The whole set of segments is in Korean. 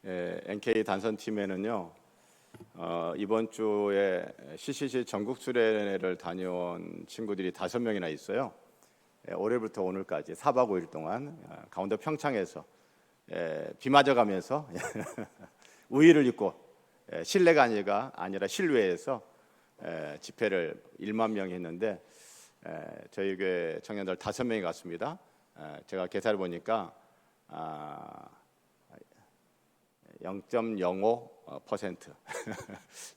NK 단선팀에는요, 이번 주에 CCC 전국 수련회를 다녀온 친구들이 5명이나 있어요. 올해부터 오늘까지 4박 5일 동안 강원도 평창에서 비 맞아가면서 우의를 입고 실내가 아니라 실외에서 집회를 1만 명이 했는데 저희 교회 청년들 5명이 갔습니다. 제가 계산을 보니까 0.05%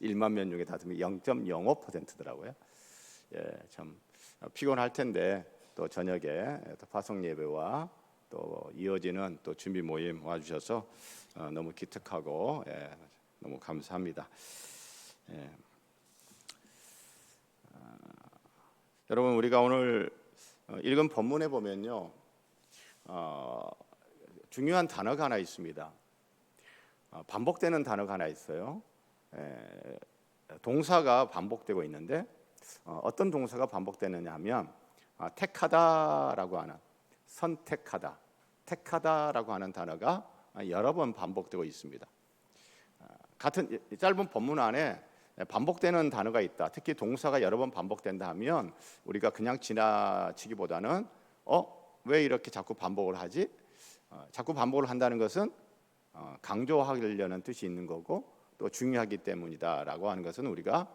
1만 명 중에 5명이 0.05%더라고요. 참 피곤할 텐데 또 저녁에 또 파송 예배와 또 이어지는 또 준비 모임 와주셔서 너무 기특하고 너무 감사합니다. 여러분, 우리가 오늘 읽은 본문에 보면요, 중요한 단어가 하나 있습니다. 반복되는 단어가 하나 있어요. 동사가 반복되고 있는데 어떤 동사가 반복되느냐 하면 택하다라고 하는, 선택하다, 택하다라고 하는 단어가 여러 번 반복되고 있습니다. 같은 짧은 본문 안에 반복되는 단어가 있다. 특히 동사가 여러 번 반복된다 하면 우리가 그냥 지나치기보다는 왜 이렇게 자꾸 반복을 하지? 자꾸 반복을 한다는 것은 강조하려는 뜻이 있는 거고 또 중요하기 때문이다라고 하는 것은 우리가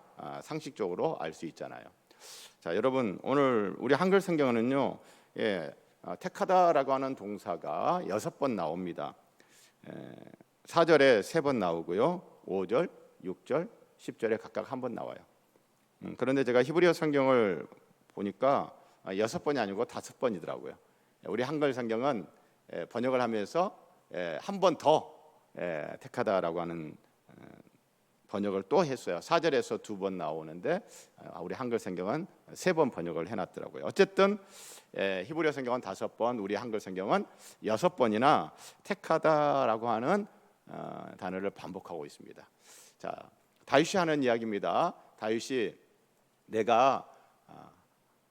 상식적으로 알 수 있잖아요. 자, 여러분, 오늘 우리 한글 성경은요, 택하다라고 하는 동사가 6번 나옵니다. 4절에 3번 나오고요, 5절, 6절, 10절에 각각 1번 나와요. 그런데 제가 히브리어 성경을 보니까 6번이 아니고 5번이더라고요. 우리 한글 성경은 번역을 하면서 한 번 더 택하다라고 하는 번역을 또 했어요. 4절에서 2번 나오는데 우리 한글 성경은 3번 번역을 해놨더라고요. 어쨌든 히브리어 성경은 5번, 우리 한글 성경은 6번이나 택하다라고 하는 단어를 반복하고 있습니다. 자, 다윗이 하는 이야기입니다. 다윗이 내가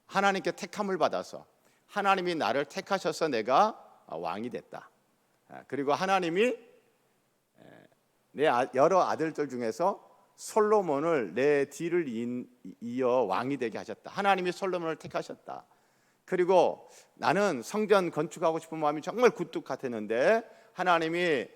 하나님께 택함을 받아서 하나님이 나를 택하셔서 내가 왕이 됐다. 그리고 하나님이 내 여러 아들들 중에서 솔로몬을 내 뒤를 이어 왕이 되게 하셨다. 하나님이 솔로몬을 택하셨다. 그리고 나는 성전 건축하고 싶은 마음이 정말 굴뚝 같았는데 하나님이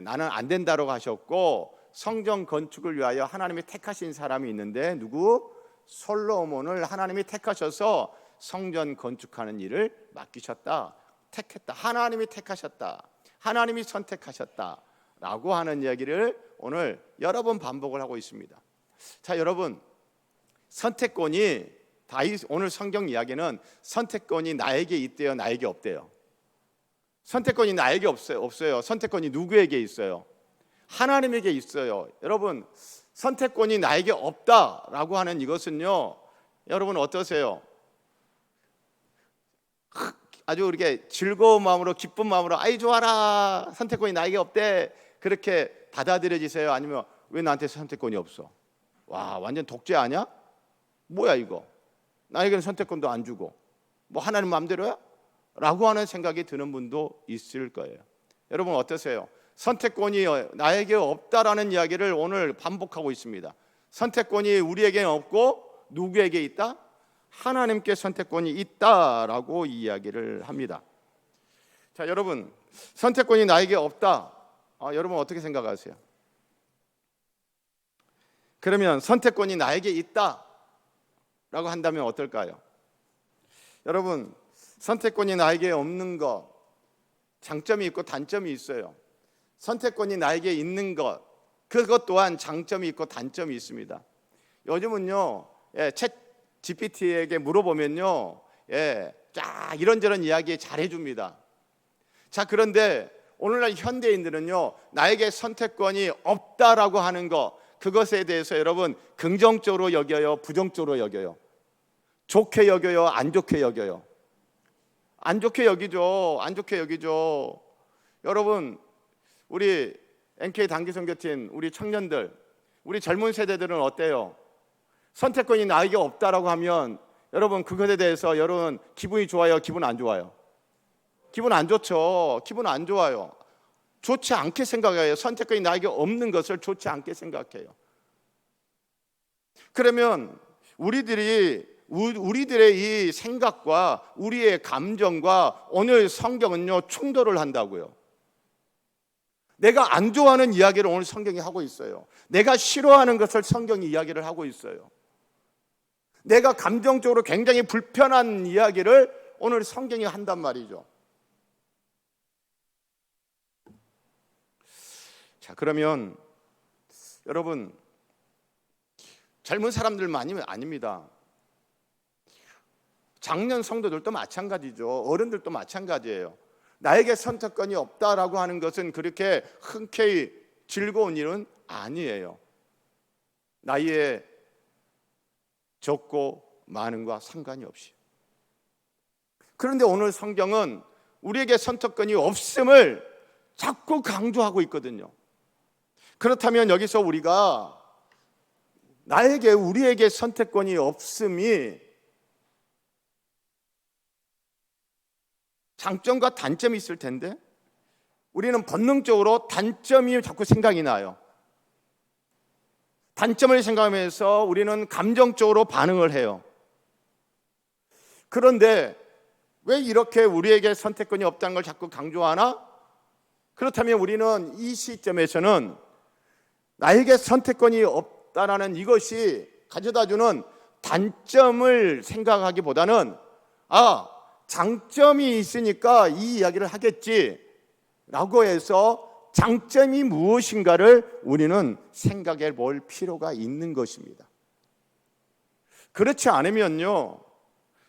나는 안 된다고 하셨고 성전 건축을 위하여 하나님이 택하신 사람이 있는데 누구? 솔로몬을 하나님이 택하셔서 성전 건축하는 일을 맡기셨다. 택했다. 하나님이 택하셨다. 하나님이 선택하셨다 라고 하는 이야기를 오늘 여러 번 반복을 하고 있습니다. 자, 여러분, 선택권이 오늘 성경 이야기는 선택권이 나에게 있대요, 나에게 없대요? 선택권이 나에게 없어요. 선택권이 누구에게 있어요? 하나님에게 있어요. 여러분, 선택권이 나에게 없다라고 하는 이것은요, 여러분 어떠세요? 아주 이렇게 즐거운 마음으로, 기쁜 마음으로 아이 좋아라, 선택권이 나에게 없대, 그렇게 받아들여지세요? 아니면 왜 나한테 선택권이 없어? 와, 완전 독재 아니야? 뭐야 이거? 나에게는 선택권도 안 주고 뭐 하나님 마음대로야? 라고 하는 생각이 드는 분도 있을 거예요. 여러분 어떠세요? 선택권이 나에게 없다라는 이야기를 오늘 반복하고 있습니다. 선택권이 우리에게는 없고 누구에게 있다? 하나님께 선택권이 있다라고 이야기를 합니다. 자, 여러분, 선택권이 나에게 없다. 여러분 어떻게 생각하세요? 그러면 선택권이 나에게 있다라고 한다면 어떨까요? 여러분, 선택권이 나에게 없는 것, 장점이 있고 단점이 있어요. 선택권이 나에게 있는 것, 그것 또한 장점이 있고 단점이 있습니다. 요즘은요, 챗 GPT에게 물어보면요, 쫙 이런저런 이야기 잘 해줍니다. 자, 그런데 오늘날 현대인들은요, 나에게 선택권이 없다라고 하는 것, 그것에 대해서 여러분 긍정적으로 여겨요, 부정적으로 여겨요? 좋게 여겨요, 안 좋게 여겨요? 안 좋게 여기죠. 안 좋게 여기죠. 여러분, 우리 NK 단기선교팀 우리 청년들, 우리 젊은 세대들은 어때요? 선택권이 나에게 없다라고 하면 여러분 그것에 대해서 여러분 기분이 좋아요, 기분 안 좋아요? 기분 안 좋죠. 기분 안 좋아요. 좋지 않게 생각해요. 선택권이 나에게 없는 것을 좋지 않게 생각해요. 그러면 우리들의 이 생각과 우리의 감정과 오늘 성경은요 충돌을 한다고요. 내가 안 좋아하는 이야기를 오늘 성경이 하고 있어요. 내가 싫어하는 것을 성경이 이야기를 하고 있어요. 내가 감정적으로 굉장히 불편한 이야기를 오늘 성경이 한단 말이죠. 자, 그러면 여러분, 젊은 사람들만이 아닙니다. 장년 성도들도 마찬가지죠. 어른들도 마찬가지예요. 나에게 선택권이 없다라고 하는 것은 그렇게 흔쾌히 즐거운 일은 아니에요. 나이에 적고 많은과 상관이 없이. 그런데 오늘 성경은 우리에게 선택권이 없음을 자꾸 강조하고 있거든요. 그렇다면 여기서 우리에게 선택권이 없음이 장점과 단점이 있을 텐데 우리는 본능적으로 단점이 자꾸 생각이 나요. 단점을 생각하면서 우리는 감정적으로 반응을 해요. 그런데 왜 이렇게 우리에게 선택권이 없다는 걸 자꾸 강조하나? 그렇다면 우리는 이 시점에서는 나에게 선택권이 없다라는 이것이 가져다주는 단점을 생각하기보다는 장점이 있으니까 이 이야기를 하겠지라고 해서 장점이 무엇인가를 우리는 생각해 볼 필요가 있는 것입니다. 그렇지 않으면요,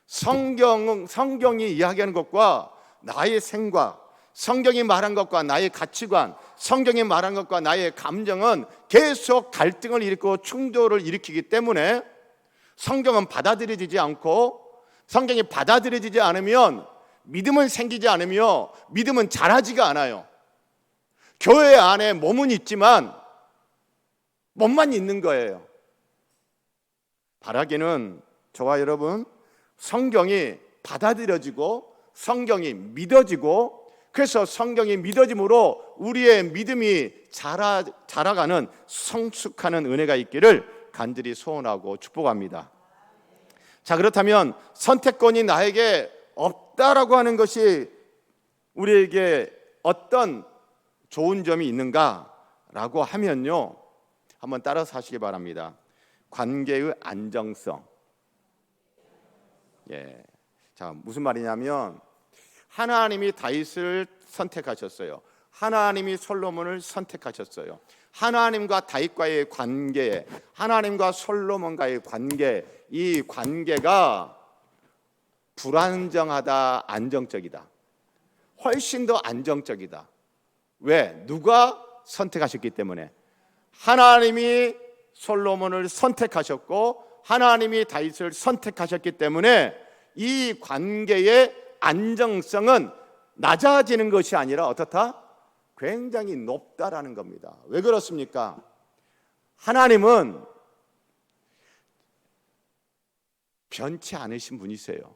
성경이 이야기하는 것과 나의 생각, 성경이 말한 것과 나의 가치관, 성경이 말한 것과 나의 감정은 계속 갈등을 일으키고 충돌을 일으키기 때문에 성경은 받아들여지지 않고, 성경이 받아들여지지 않으면 믿음은 생기지 않으며 믿음은 자라지가 않아요. 교회 안에 몸은 있지만 몸만 있는 거예요. 바라기는 저와 여러분, 성경이 받아들여지고 성경이 믿어지고, 그래서 성경이 믿어짐으로 우리의 믿음이 자라가는 성숙하는 은혜가 있기를 간절히 소원하고 축복합니다. 자, 그렇다면 선택권이 나에게 없다라고 하는 것이 우리에게 어떤 좋은 점이 있는가라고 하면요, 한번 따라서 하시기 바랍니다. 관계의 안정성. 자, 무슨 말이냐면 하나님이 다윗을 선택하셨어요. 하나님이 솔로몬을 선택하셨어요. 하나님과 다윗과의 관계, 하나님과 솔로몬과의 관계, 이 관계가 불안정하다, 안정적이다. 훨씬 더 안정적이다. 왜? 누가 선택하셨기 때문에. 하나님이 솔로몬을 선택하셨고 하나님이 다윗을 선택하셨기 때문에 이 관계의 안정성은 낮아지는 것이 아니라 어떻다? 굉장히 높다라는 겁니다. 왜 그렇습니까? 하나님은 변치 않으신 분이세요.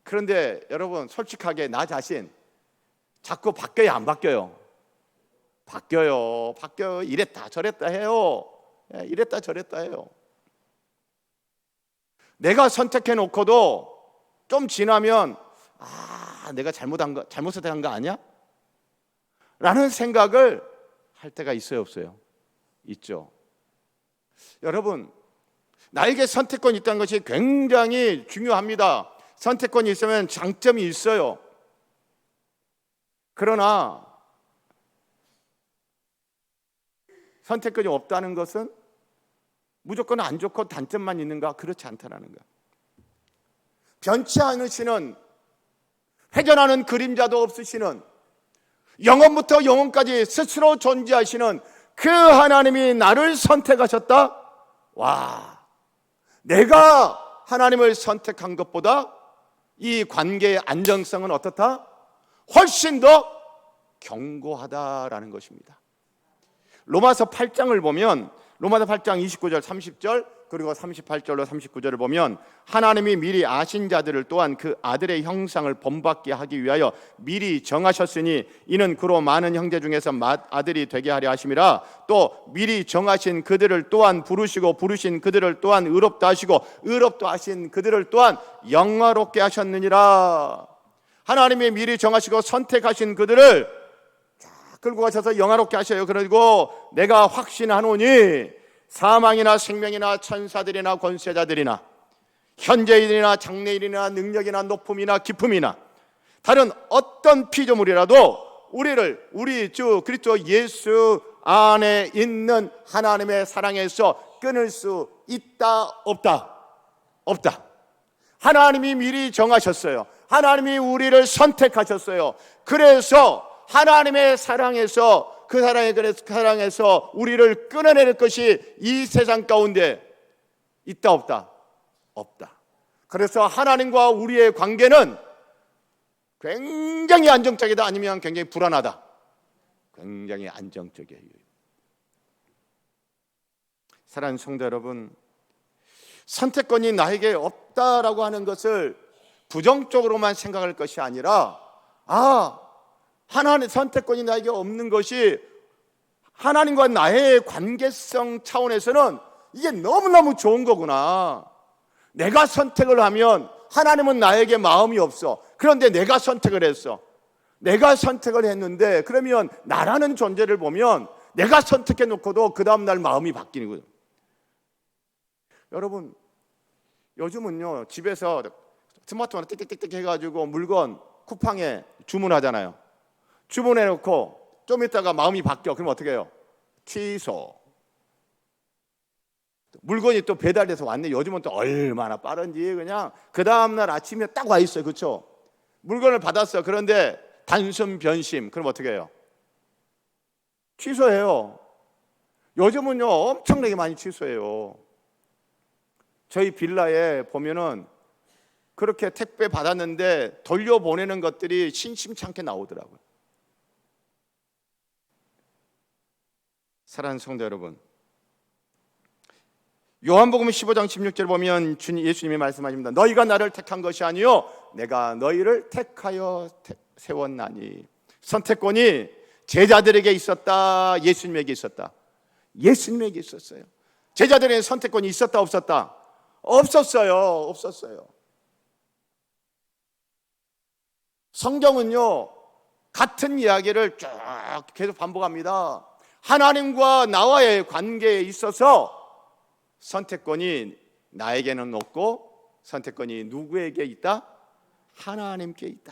그런데 여러분, 솔직하게 나 자신 자꾸 바뀌어요, 안 바뀌어요? 바뀌어요. 이랬다 저랬다 해요. 이랬다 저랬다 해요. 내가 선택해 놓고도 좀 지나면 내가 잘못을 한 거 아니야? 라는 생각을 할 때가 있어요, 없어요? 있죠. 여러분, 나에게 선택권이 있다는 것이 굉장히 중요합니다. 선택권이 있으면 장점이 있어요. 그러나 선택권이 없다는 것은 무조건 안 좋고 단점만 있는가? 그렇지 않다는 거야. 변치 않으시는, 회전하는 그림자도 없으시는, 영원부터 영원까지 스스로 존재하시는 그 하나님이 나를 선택하셨다? 와, 내가 하나님을 선택한 것보다 이 관계의 안정성은 어떻다? 훨씬 더 견고하다라는 것입니다. 로마서 8장을 보면 로마서 8장 29절 30절 그리고 38절로 39절을 보면 하나님이 미리 아신 자들을 또한 그 아들의 형상을 본받게 하기 위하여 미리 정하셨으니 이는 그로 많은 형제 중에서 아들이 되게 하려 하심이라. 또 미리 정하신 그들을 또한 부르시고 부르신 그들을 또한 의롭다 하시고 의롭다 하신 그들을 또한 영화롭게 하셨느니라. 하나님이 미리 정하시고 선택하신 그들을 끌고 가셔서 영화롭게 하셔요. 그리고 내가 확신하노니 사망이나 생명이나 천사들이나 권세자들이나 현재일이나 장래일이나 능력이나 높음이나 깊음이나 다른 어떤 피조물이라도 우리를 우리 주 그리스도 예수 안에 있는 하나님의 사랑에서 끊을 수 있다 없다? 없다. 하나님이 미리 정하셨어요. 하나님이 우리를 선택하셨어요. 그래서 하나님의 사랑에서 그 사랑에서 우리를 끊어낼 것이 이 세상 가운데 있다 없다? 없다. 그래서 하나님과 우리의 관계는 굉장히 안정적이다 아니면 굉장히 불안하다? 굉장히 안정적이에요. 사랑하는 성도 여러분, 선택권이 나에게 없다라고 하는 것을 부정적으로만 생각할 것이 아니라 하나님의 선택권이 나에게 없는 것이 하나님과 나의 관계성 차원에서는 이게 너무너무 좋은 거구나. 내가 선택을 하면 하나님은 나에게 마음이 없어. 그런데 내가 선택을 했어. 내가 선택을 했는데 그러면 나라는 존재를 보면 내가 선택해 놓고도 그 다음날 마음이 바뀌는 거예요. 여러분, 요즘은요 집에서 스마트폰 띡띡띡 해가지고 물건 쿠팡에 주문하잖아요. 주문해놓고 좀 있다가 마음이 바뀌어. 그럼 어떻게 해요? 취소. 물건이 또 배달돼서 왔네. 요즘은 또 얼마나 빠른지 그냥 그 다음날 아침에 딱 와 있어요. 그렇죠? 물건을 받았어요. 그런데 단순 변심. 그럼 어떻게 해요? 취소해요. 요즘은요 엄청나게 많이 취소해요. 저희 빌라에 보면은 그렇게 택배 받았는데 돌려보내는 것들이 심심찮게 나오더라고요. 사랑하는 성도 여러분, 요한복음 15장 16절 보면 예수님이 말씀하십니다. 너희가 나를 택한 것이 아니요 내가 너희를 택하여 세웠나니. 선택권이 제자들에게 있었다, 예수님에게 있었다? 예수님에게 있었어요. 제자들에게 선택권이 있었다 없었다? 없었어요. 성경은요 같은 이야기를 쭉 계속 반복합니다. 하나님과 나와의 관계에 있어서 선택권이 나에게는 없고 선택권이 누구에게 있다? 하나님께 있다.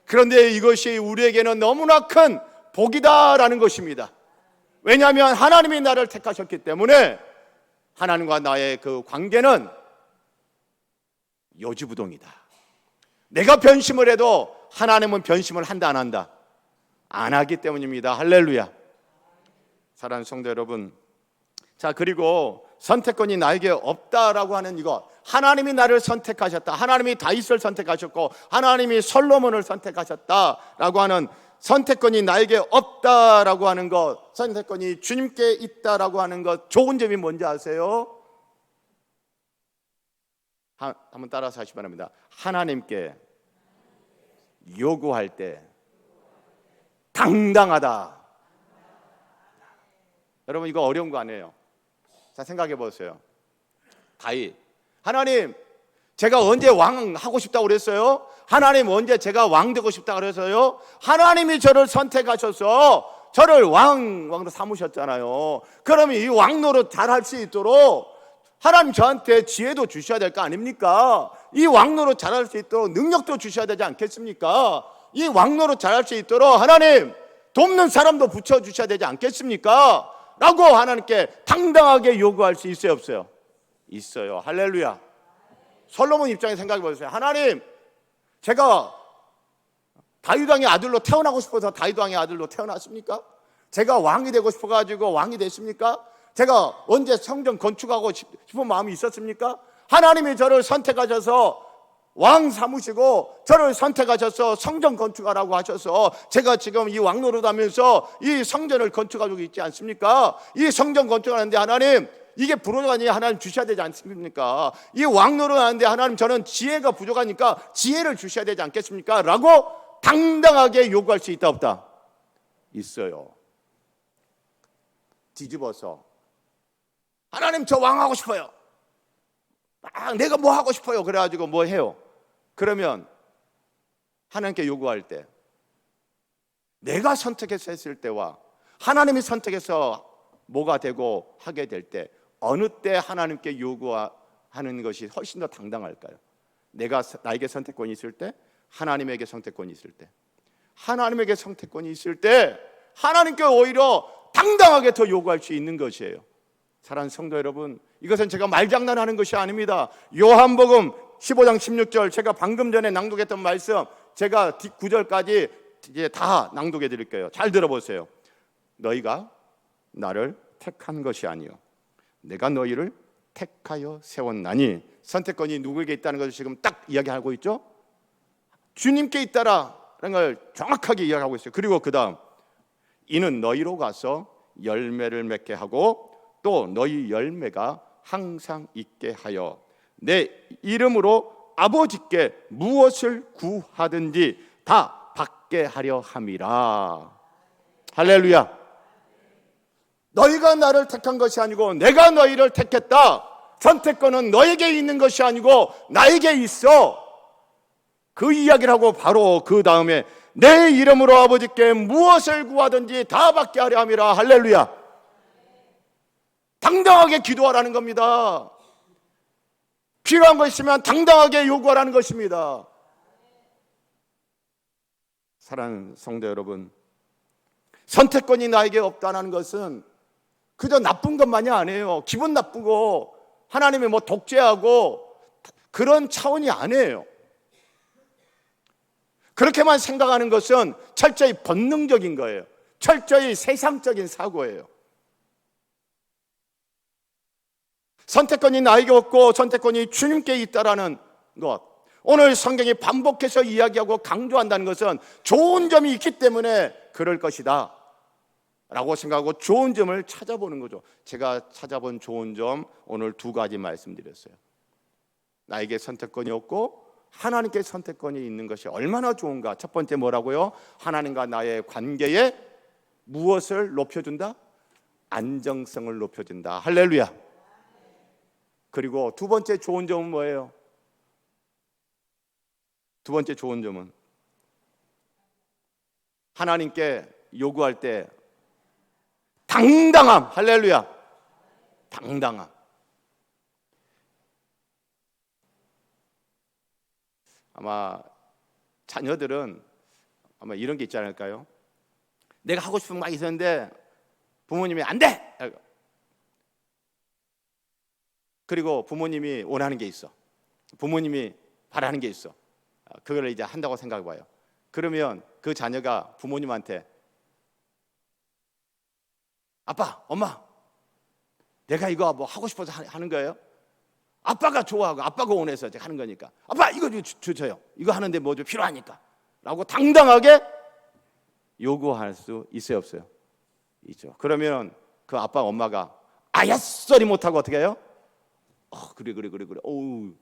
그런데 이것이 우리에게는 너무나 큰 복이다라는 것입니다. 왜냐하면 하나님이 나를 택하셨기 때문에 하나님과 나의 그 관계는 요지부동이다. 내가 변심을 해도 하나님은 변심을 한다 안 한다? 안 하기 때문입니다. 할렐루야. 사랑하는 성도 여러분, 자 그리고 선택권이 나에게 없다라고 하는 이거, 하나님이 나를 선택하셨다, 하나님이 다윗을 선택하셨고 하나님이 솔로몬을 선택하셨다라고 하는 선택권이 나에게 없다라고 하는 것, 선택권이 주님께 있다라고 하는 것, 좋은 점이 뭔지 아세요? 한번 따라서 하시기 바랍니다. 하나님께 요구할 때 당당하다. 여러분 이거 어려운 거 아니에요. 자 생각해 보세요. 다윗, 하나님 제가 언제 왕 하고 싶다고 그랬어요? 하나님 언제 제가 왕 되고 싶다고 그랬어요? 하나님이 저를 선택하셔서 저를 왕으로 삼으셨잖아요. 그러면 이 왕 노릇 잘할 수 있도록 하나님 저한테 지혜도 주셔야 될 거 아닙니까? 이 왕 노릇 잘할 수 있도록 능력도 주셔야 되지 않겠습니까? 이 왕 노릇 잘할 수 있도록 하나님 돕는 사람도 붙여주셔야 되지 않겠습니까? 라고 하나님께 당당하게 요구할 수 있어요 없어요? 있어요. 할렐루야. 솔로몬 입장에 생각해 보세요. 하나님 제가 다윗 왕의 아들로 태어나고 싶어서 다윗 왕의 아들로 태어났습니까? 제가 왕이 되고 싶어가지고 왕이 됐습니까? 제가 언제 성전 건축하고 싶은 마음이 있었습니까? 하나님이 저를 선택하셔서 왕 삼으시고 저를 선택하셔서 성전 건축하라고 하셔서 제가 지금 이 왕노릇 하면서 이 성전을 건축하고 있지 않습니까? 이 성전 건축하는데 하나님 이게 부족하니 하나님 주셔야 되지 않습니까? 이 왕노릇 하는데 하나님 저는 지혜가 부족하니까 지혜를 주셔야 되지 않겠습니까? 라고 당당하게 요구할 수 있다 없다? 있어요. 뒤집어서 하나님 저 왕하고 싶어요. 내가 뭐 하고 싶어요. 그래가지고 뭐 해요. 그러면 하나님께 요구할 때 내가 선택해서 했을 때와 하나님이 선택해서 뭐가 되고 하게 될 때 어느 때 하나님께 요구하는 것이 훨씬 더 당당할까요? 나에게 선택권이 있을 때, 하나님에게 선택권이 있을 때. 하나님에게 선택권이 있을 때 하나님께 오히려 당당하게 더 요구할 수 있는 것이에요. 사랑하는 성도 여러분, 이것은 제가 말장난하는 것이 아닙니다. 요한복음 15장 16절, 제가 방금 전에 낭독했던 말씀 제가 9절까지 이제 다 낭독해 드릴게요. 잘 들어보세요. 너희가 나를 택한 것이 아니요 내가 너희를 택하여 세웠나니. 선택권이 누구에게 있다는 것을 지금 딱 이야기하고 있죠. 주님께 있다라는 걸 정확하게 이야기하고 있어요. 그리고 그 다음, 이는 너희로 가서 열매를 맺게 하고 또 너희 열매가 항상 있게 하여 내 이름으로 아버지께 무엇을 구하든지 다 받게 하려 함이라. 할렐루야. 너희가 나를 택한 것이 아니고 내가 너희를 택했다. 선택권은 너에게 있는 것이 아니고 나에게 있어. 그 이야기를 하고 바로 그 다음에 내 이름으로 아버지께 무엇을 구하든지 다 받게 하려 함이라. 할렐루야. 당당하게 기도하라는 겁니다. 필요한 거 있으면 당당하게 요구하라는 것입니다. 사랑하는 성도 여러분, 선택권이 나에게 없다는 것은 그저 나쁜 것만이 아니에요. 기분 나쁘고 하나님이 뭐 독재하고 그런 차원이 아니에요. 그렇게만 생각하는 것은 철저히 본능적인 거예요. 철저히 세상적인 사고예요. 선택권이 나에게 없고 선택권이 주님께 있다라는 것, 오늘 성경이 반복해서 이야기하고 강조한다는 것은 좋은 점이 있기 때문에 그럴 것이다 라고 생각하고 좋은 점을 찾아보는 거죠. 제가 찾아본 좋은 점 오늘 두 가지 말씀드렸어요. 나에게 선택권이 없고 하나님께 선택권이 있는 것이 얼마나 좋은가. 첫 번째 뭐라고요? 하나님과 나의 관계에 무엇을 높여준다? 안정성을 높여준다. 할렐루야. 그리고 두 번째 좋은 점은 뭐예요? 두 번째 좋은 점은 하나님께 요구할 때 당당함. 할렐루야. 당당함. 아마 자녀들은 아마 이런 게 있지 않을까요? 내가 하고 싶은 거 있었는데 부모님이 안 돼! 그리고 부모님이 원하는 게 있어. 부모님이 바라는 게 있어. 그걸 이제 한다고 생각해 봐요. 그러면 그 자녀가 부모님한테 아빠, 엄마, 내가 이거 뭐 하고 싶어서 하는 거예요? 아빠가 좋아하고 아빠가 원해서 하는 거니까 아빠 이거 주세요. 이거 하는데 뭐 좀 필요하니까 라고 당당하게 요구할 수 있어요 없어요? 있죠. 그러면 그 아빠 엄마가 아야소리 못하고 어떻게 해요? 그래. 오우.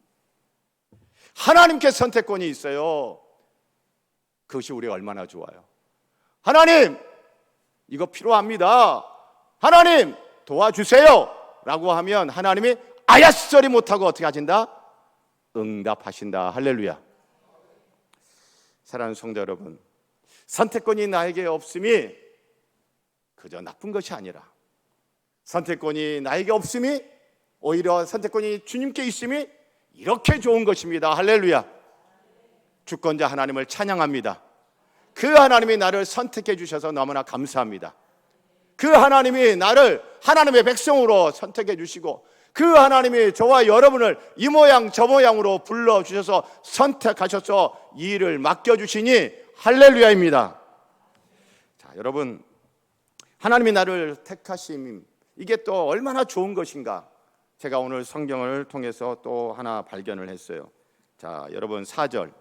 하나님께 선택권이 있어요. 그것이 우리가 얼마나 좋아요. 하나님 이거 필요합니다. 하나님 도와주세요 라고 하면 하나님이 아야소리 못하고 어떻게 하신다? 응답하신다. 할렐루야. 사랑하는 성도 여러분, 선택권이 나에게 없음이 그저 나쁜 것이 아니라 선택권이 나에게 없음이 오히려 선택권이 주님께 있음이 이렇게 좋은 것입니다. 할렐루야. 주권자 하나님을 찬양합니다. 그 하나님이 나를 선택해 주셔서 너무나 감사합니다. 그 하나님이 나를 하나님의 백성으로 선택해 주시고 그 하나님이 저와 여러분을 이 모양 저 모양으로 불러주셔서 선택하셔서 이 일을 맡겨주시니 할렐루야입니다. 자, 여러분, 하나님이 나를 택하심, 이게 또 얼마나 좋은 것인가. 제가 오늘 성경을 통해서 또 하나 발견을 했어요. 자, 여러분 4절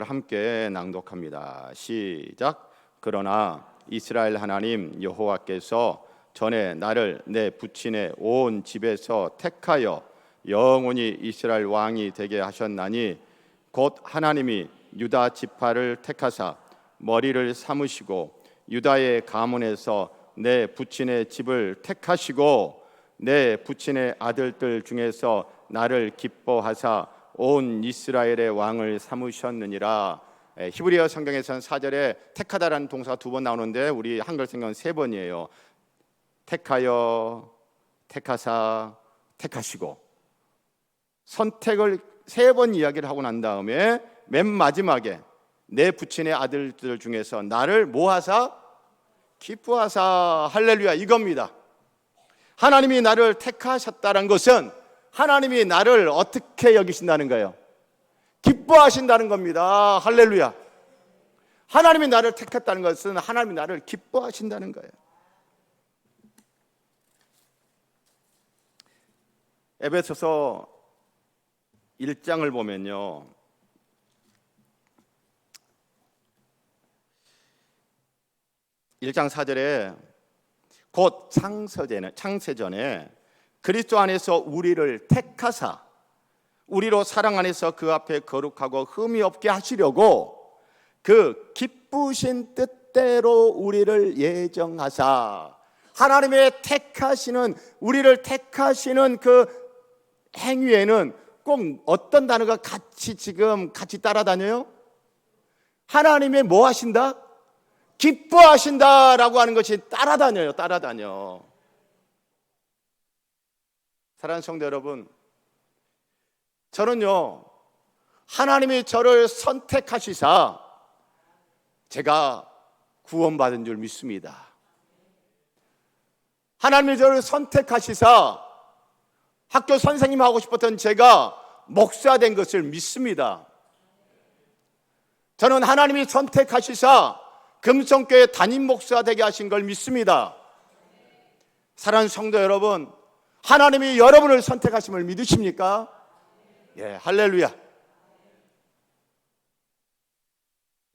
함께 낭독합니다. 시작. 그러나 이스라엘 하나님 여호와께서 전에 나를 내 부친의 온 집에서 택하여 영원히 이스라엘 왕이 되게 하셨나니 곧 하나님이 유다 지파를 택하사 머리를 삼으시고 유다의 가문에서 내 부친의 집을 택하시고 내 부친의 아들들 중에서 나를 기뻐하사 온 이스라엘의 왕을 삼으셨느니라. 히브리어 성경에서는 4절에 택하다라는 동사가 2번 나오는데 우리 한글 성경은 3번이에요. 택하여, 택하사, 택하시고. 선택을 3번 이야기를 하고 난 다음에 맨 마지막에 내 부친의 아들들 중에서 나를 모아사 기뻐하사. 할렐루야, 이겁니다. 하나님이 나를 택하셨다는 것은 하나님이 나를 어떻게 여기신다는 거예요? 기뻐하신다는 겁니다. 할렐루야. 하나님이 나를 택했다는 것은 하나님이 나를 기뻐하신다는 거예요. 에베소서 1장을 보면요, 일 장 4절에 곧 창세전에 그리스도 안에서 우리를 택하사 우리로 사랑 안에서 그 앞에 거룩하고 흠이 없게 하시려고 그 기쁘신 뜻대로 우리를 예정하사. 하나님의 택하시는, 우리를 택하시는 그 행위에는 꼭 어떤 단어가 같이 따라다녀요? 하나님의 뭐 하신다? 기뻐하신다라고 하는 것이 따라다녀요. 사랑하는 성도 여러분, 저는요, 하나님이 저를 선택하시사 제가 구원받은 줄 믿습니다. 하나님이 저를 선택하시사 학교 선생님 하고 싶었던 제가 목사 된 것을 믿습니다. 저는 하나님이 선택하시사 금성교회 담임 목사 되게 하신 걸 믿습니다. 사랑하는 성도 여러분, 하나님이 여러분을 선택하심을 믿으십니까? 예, 할렐루야.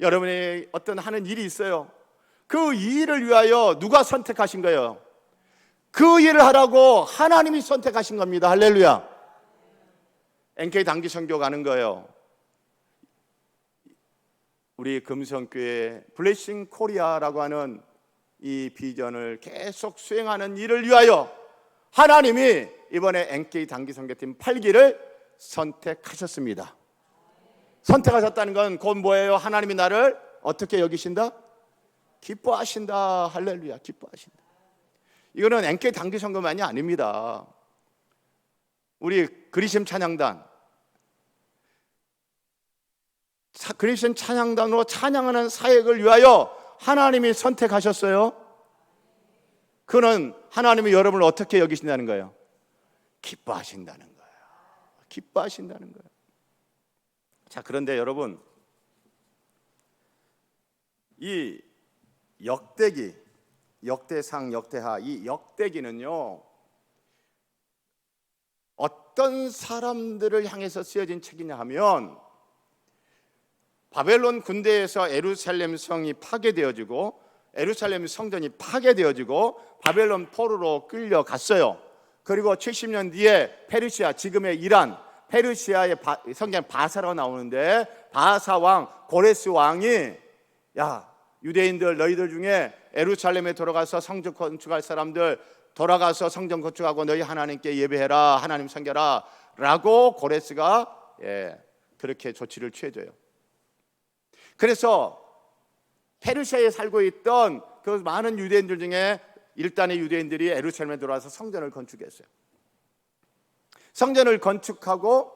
여러분이 어떤 하는 일이 있어요. 그 일을 위하여 누가 선택하신 거예요? 그 일을 하라고 하나님이 선택하신 겁니다. 할렐루야. NK 단기 선교 가는 거예요. 우리 금성교회 블레싱 코리아라고 하는 이 비전을 계속 수행하는 일을 위하여 하나님이 이번에 NK 단기 선교팀 8기를 선택하셨습니다. 선택하셨다는 건 곧 뭐예요? 하나님이 나를 어떻게 여기신다? 기뻐하신다. 할렐루야, 기뻐하신다. 이거는 NK 단기 선교만이 아닙니다. 우리 그리심 찬양단, 그리심 찬양단으로 찬양하는 사역을 위하여 하나님이 선택하셨어요. 그는 하나님이 여러분을 어떻게 여기신다는 거예요? 기뻐하신다는 거예요. 기뻐하신다는 거예요. 자, 그런데 여러분, 이 역대기, 역대상, 역대하, 이 역대기는요, 어떤 사람들을 향해서 쓰여진 책이냐 하면 바벨론 군대에서 예루살렘 성이 파괴되어지고 예루살렘 성전이 파괴되어지고 바벨론 포로로 끌려갔어요. 그리고 70년 뒤에 페르시아, 지금의 이란, 페르시아의 성경 바사라가 나오는데 바사 왕, 고레스 왕이 야, 유대인들 너희들 중에 예루살렘에 돌아가서 성전 건축할 사람들 돌아가서 성전 건축하고 너희 하나님께 예배해라, 하나님 섬겨라 라고 고레스가 그렇게 조치를 취해줘요. 그래서 페르시아에 살고 있던 그 많은 유대인들 중에 일단의 유대인들이 예루살렘에 들어와서 성전을 건축했어요. 성전을 건축하고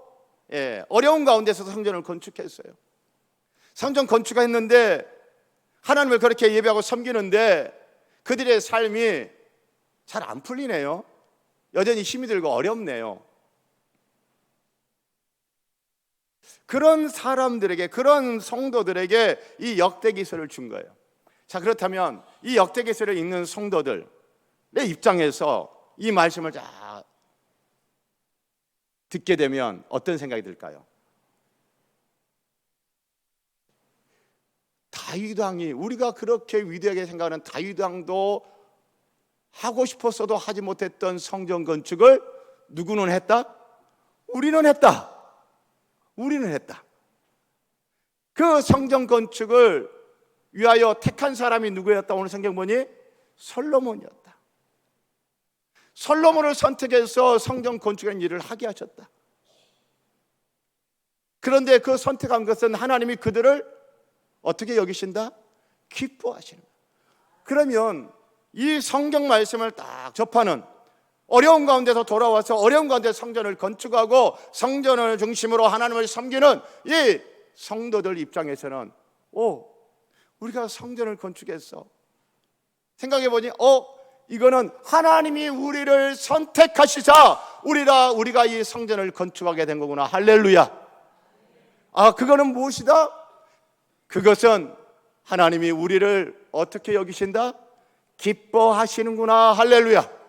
어려운 가운데서 성전을 건축했어요. 성전 건축했는데 하나님을 그렇게 예배하고 섬기는데 그들의 삶이 잘 안 풀리네요. 여전히 힘이 들고 어렵네요. 그런 사람들에게, 그런 성도들에게 이 역대기서를 준 거예요. 자, 그렇다면 이 역대기서를 읽는 성도들 내 입장에서 이 말씀을 쫙 듣게 되면 어떤 생각이 들까요? 다윗 왕이, 우리가 그렇게 위대하게 생각하는 다윗 왕도 하고 싶었어도 하지 못했던 성전 건축을 누구는 했다? 우리는 했다. 우리는 했다. 그 성전 건축을 위하여 택한 사람이 누구였다? 오늘 성경 보니 솔로몬이었다. 솔로몬을 선택해서 성전 건축의 일을 하게 하셨다. 그런데 그 선택한 것은 하나님이 그들을 어떻게 여기신다? 기뻐하시는 거예요. 그러면 이 성경 말씀을 딱 접하는, 어려운 가운데서 돌아와서 어려운 가운데 성전을 건축하고 성전을 중심으로 하나님을 섬기는 이 성도들 입장에서는 우리가 성전을 건축했어. 생각해보니 이거는 하나님이 우리를 선택하시자 우리가 이 성전을 건축하게 된 거구나. 할렐루야. 그거는 무엇이다? 그것은 하나님이 우리를 어떻게 여기신다? 기뻐하시는구나. 할렐루야.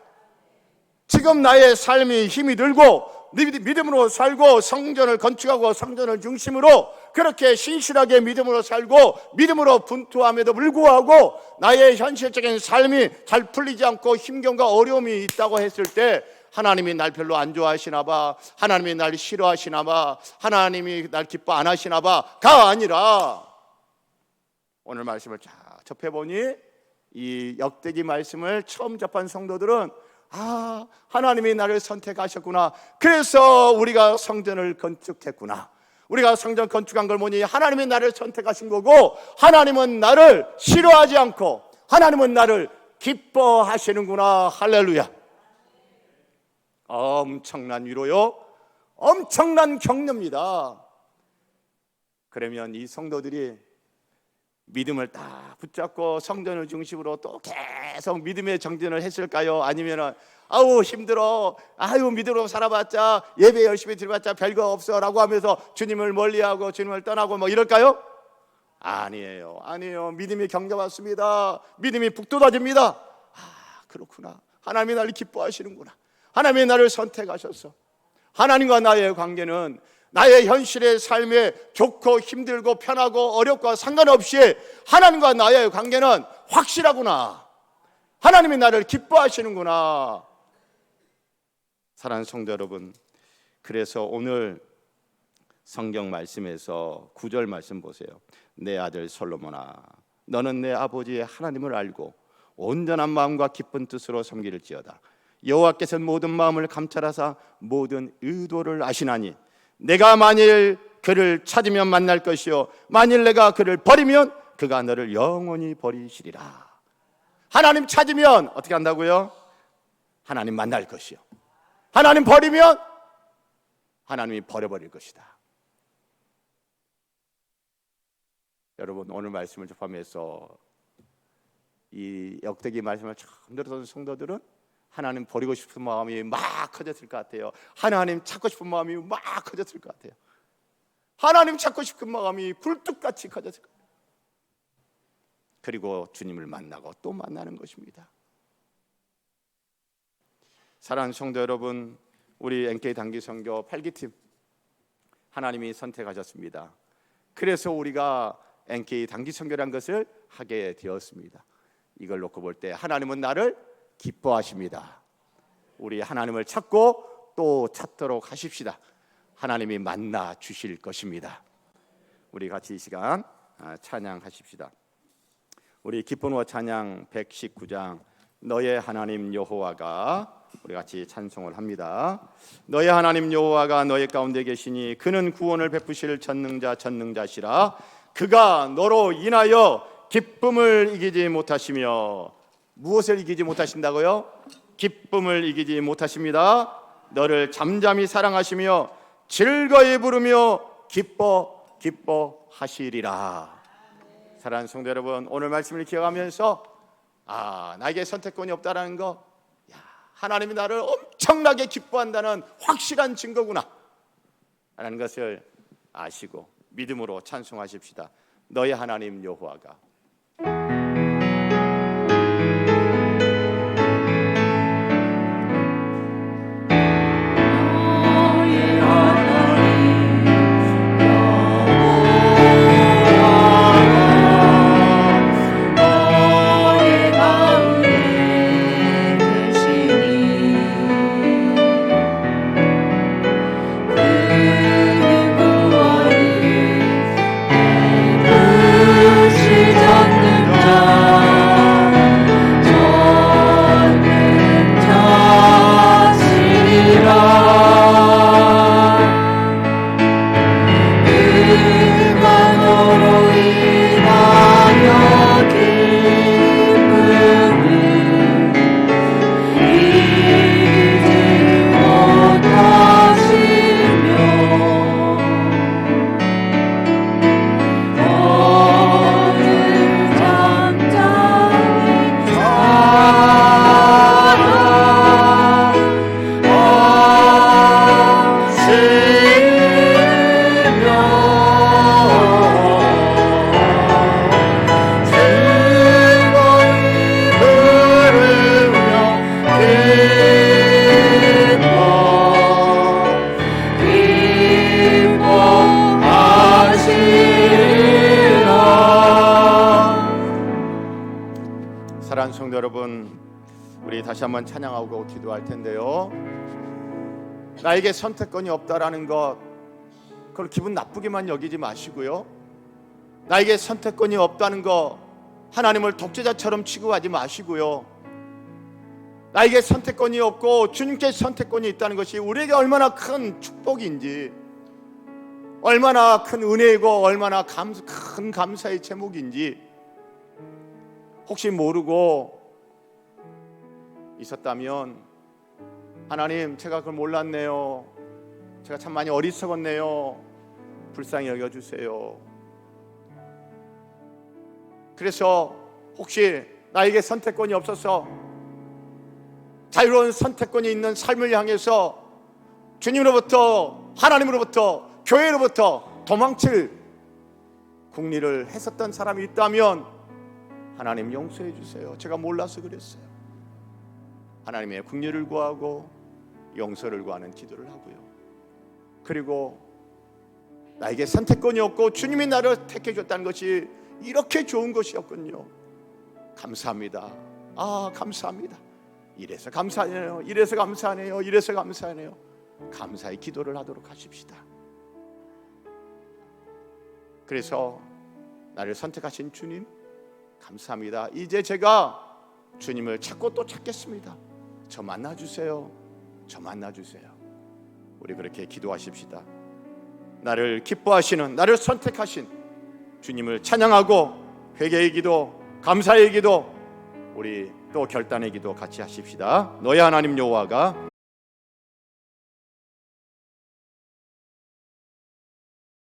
지금 나의 삶이 힘이 들고 믿음으로 살고 성전을 건축하고 성전을 중심으로 그렇게 신실하게 믿음으로 살고 믿음으로 분투함에도 불구하고 나의 현실적인 삶이 잘 풀리지 않고 힘겨움과 어려움이 있다고 했을 때 하나님이 날 별로 안 좋아하시나 봐, 하나님이 날 싫어하시나 봐, 하나님이 날 기뻐 안 하시나 봐가 아니라, 오늘 말씀을 잘 접해보니 이 역대기 말씀을 처음 접한 성도들은 하나님이 나를 선택하셨구나. 그래서 우리가 성전을 건축했구나. 우리가 성전 건축한 걸 보니 하나님이 나를 선택하신 거고 하나님은 나를 싫어하지 않고 하나님은 나를 기뻐하시는구나. 할렐루야. 엄청난 위로요, 엄청난 격려입니다. 그러면 이 성도들이 믿음을 딱 붙잡고 성전을 중심으로 또 계속 믿음의 정진을 했을까요? 아니면은 힘들어, 믿음으로 살아봤자, 예배 열심히 드려봤자 별거 없어 라고 하면서 주님을 멀리하고 주님을 떠나고 뭐 이럴까요? 아니에요. 믿음이 격려받습니다. 믿음이 북돋아집니다. 그렇구나. 하나님이 나를 기뻐하시는구나. 하나님이 나를 선택하셨어. 하나님과 나의 관계는 나의 현실의 삶에 좋고 힘들고 편하고 어렵고 상관없이 하나님과 나의 관계는 확실하구나. 하나님이 나를 기뻐하시는구나. 사랑하는 성도 여러분, 그래서 오늘 성경 말씀에서 9절 말씀 보세요. 내 아들 솔로몬아, 너는 내 아버지 하나님을 알고 온전한 마음과 기쁜 뜻으로 섬기를지어다. 여호와께서는 모든 마음을 감찰하사 모든 의도를 아시나니 내가 만일 그를 찾으면 만날 것이요 만일 내가 그를 버리면 그가 너를 영원히 버리시리라. 하나님 찾으면 어떻게 한다고요? 하나님 만날 것이요, 하나님 버리면 하나님이 버려버릴 것이다. 여러분, 오늘 말씀을 접하면서 이 역대기 말씀을 처음 들었던 성도들은 하나님 버리고 싶은 마음이 막 커졌을 것 같아요. 하나님 찾고 싶은 마음이 막 커졌을 것 같아요. 하나님 찾고 싶은 마음이 굴뚝같이 커졌을 것 같아요. 그리고 주님을 만나고 또 만나는 것입니다. 사랑하는 성도 여러분, 우리 NK 단기선교 8기팀 하나님이 선택하셨습니다. 그래서 우리가 NK 단기선교라는 것을 하게 되었습니다. 이걸 놓고 볼 때 하나님은 나를 기뻐하십니다. 우리 하나님을 찾고 또 찾도록 하십시다. 하나님이 만나 주실 것입니다. 우리 같이 이 시간 찬양하십시다. 우리 기쁨과 찬양 119장 너의 하나님 여호와가, 우리 같이 찬송을 합니다. 너의 하나님 여호와가 너의 가운데 계시니 그는 구원을 베푸실 전능자시라. 그가 너로 인하여 기쁨을 이기지 못하시며, 무엇을 이기지 못하신다고요? 기쁨을 이기지 못하십니다. 너를 잠잠히 사랑하시며 즐거이 부르며 기뻐하시리라. 사랑하는 성도 여러분, 오늘 말씀을 기억하면서 나에게 선택권이 없다라는 거, 하나님이 나를 엄청나게 기뻐한다는 확실한 증거구나 라는 것을 아시고 믿음으로 찬송하십시다. 너의 하나님 여호와가. 성도 여러분, 우리 다시 한번 찬양하고 기도할 텐데요. 나에게 선택권이 없다라는 것, 그걸 기분 나쁘게만 여기지 마시고요. 나에게 선택권이 없다는 것, 하나님을 독재자처럼 취급하지 마시고요. 나에게 선택권이 없고 주님께 선택권이 있다는 것이 우리에게 얼마나 큰 축복인지, 얼마나 큰 은혜이고 얼마나 큰 감사의 제목인지 혹시 모르고 있었다면, 하나님, 제가 그걸 몰랐네요. 제가 참 많이 어리석었네요. 불쌍히 여겨주세요. 그래서 혹시 나에게 선택권이 없어서 자유로운 선택권이 있는 삶을 향해서 주님으로부터, 하나님으로부터, 교회로부터 도망칠 궁리를 했었던 사람이 있다면 하나님 용서해 주세요. 제가 몰라서 그랬어요. 하나님의 궁리를 구하고 용서를 구하는 기도를 하고요. 그리고 나에게 선택권이 없고 주님이 나를 택해 줬다는 것이 이렇게 좋은 것이었군요. 감사합니다. 감사합니다. 이래서 감사하네요. 이래서 감사하네요. 이래서 감사하네요. 감사의 기도를 하도록 하십시다. 그래서 나를 선택하신 주님, 감사합니다. 이제 제가 주님을 찾고 또 찾겠습니다. 저 만나주세요. 저 만나주세요. 우리 그렇게 기도하십시다. 나를 기뻐하시는, 나를 선택하신 주님을 찬양하고 회개의 기도, 감사의 기도, 우리 또 결단의 기도 같이 하십시다. 너의 하나님 여호와가